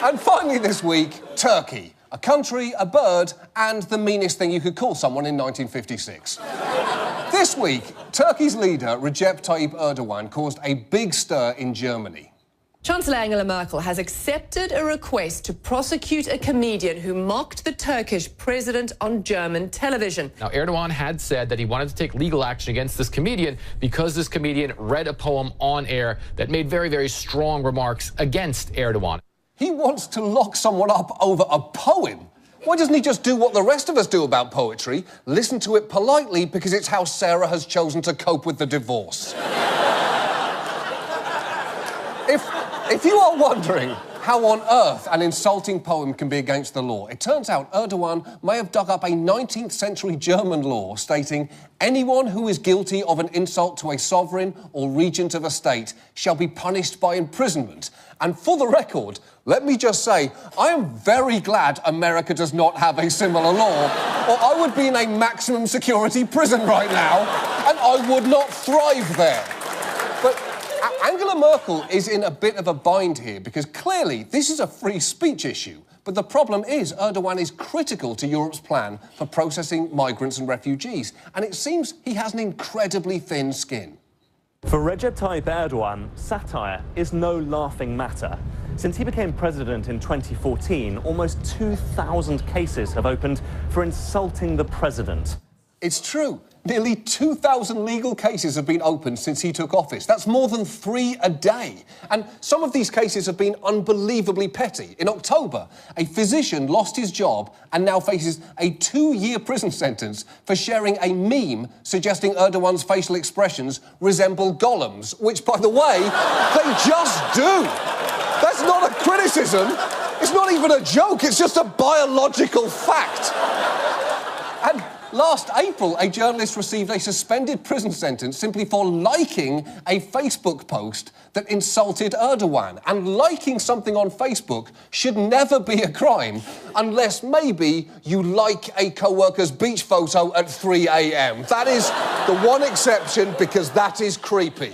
And finally this week, Turkey. A country, a bird, and the meanest thing you could call someone in 1956. This week, Turkey's leader, Recep Tayyip Erdogan, caused a big stir in Germany. Chancellor Angela Merkel has accepted a request to prosecute a comedian who mocked the Turkish president on German television. Now, Erdogan had said that he wanted to take legal action against this comedian because this comedian read a poem on air that made very, very strong remarks against Erdogan. He wants to lock someone up over a poem. Why doesn't he just do what the rest of us do about poetry? Listen to it politely because it's how Sarah has chosen to cope with the divorce. If you are wondering how on earth an insulting poem can be against the law, it turns out Erdogan may have dug up a 19th century German law stating anyone who is guilty of an insult to a sovereign or regent of a state shall be punished by imprisonment. And for the record, let me just say, I am very glad America does not have a similar law, or I would be in a maximum security prison right now, and I would not thrive there. But Angela Merkel is in a bit of a bind here because clearly this is a free speech issue. But the problem is Erdogan is critical to Europe's plan for processing migrants and refugees. And it seems he has an incredibly thin skin. For Recep Tayyip Erdogan, satire is no laughing matter. Since he became president in 2014, almost 2,000 cases have opened for insulting the president. It's true. Nearly 2,000 legal cases have been opened since he took office. That's more than 3 a day. And some of these cases have been unbelievably petty. In October, a physician lost his job and now faces a 2-year prison sentence for sharing a meme suggesting Erdogan's facial expressions resemble golems, which, by the way, they just do. That's not a criticism. It's not even a joke. It's just a biological fact. And last April, a journalist received a suspended prison sentence simply for liking a Facebook post that insulted Erdogan. And liking something on Facebook should never be a crime unless maybe you like a co-worker's beach photo at 3 a.m. That is the one exception because that is creepy.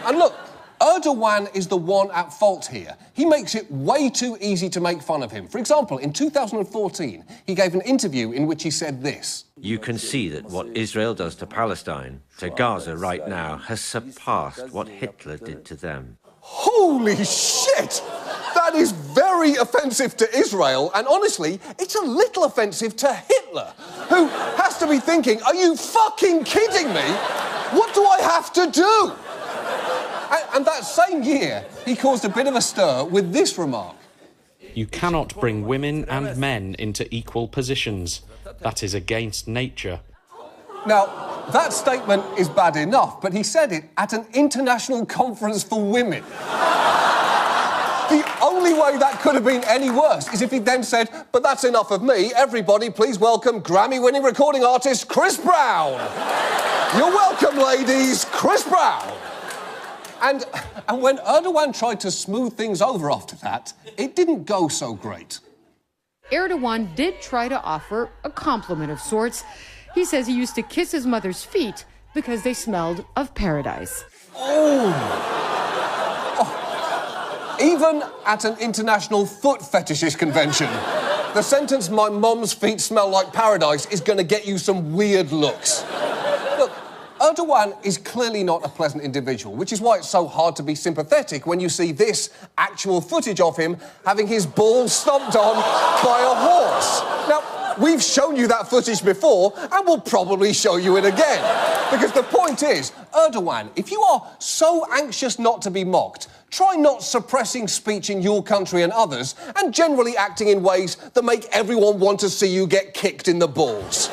And look, Erdogan is the one at fault here. He makes it way too easy to make fun of him. For example, in 2014, he gave an interview in which he said this. You can see that what Israel does to Palestine, to Gaza right now, has surpassed what Hitler did to them. Holy shit! That is very offensive to Israel, and honestly, it's a little offensive to Hitler, who has to be thinking, are you fucking kidding me? What do I have to do? And that same year, he caused a bit of a stir with this remark. You cannot bring women and men into equal positions. That is against nature. Now, that statement is bad enough, but he said it at an international conference for women. The only way that could have been any worse is if he then said, but that's enough of me. Everybody, please welcome Grammy-winning recording artist Chris Brown. You're welcome, ladies. Chris Brown. And when Erdogan tried to smooth things over after that, it didn't go so great. Erdogan did try to offer a compliment of sorts. He says he used to kiss his mother's feet because they smelled of paradise. Oh. Even at an international foot fetishist convention, the sentence, my mom's feet smell like paradise, is going to get you some weird looks. Erdogan is clearly not a pleasant individual, which is why it's so hard to be sympathetic when you see this actual footage of him having his balls stomped on by a horse. Now, we've shown you that footage before, and we'll probably show you it again. Because the point is, Erdogan, if you are so anxious not to be mocked, try not suppressing speech in your country and others, and generally acting in ways that make everyone want to see you get kicked in the balls.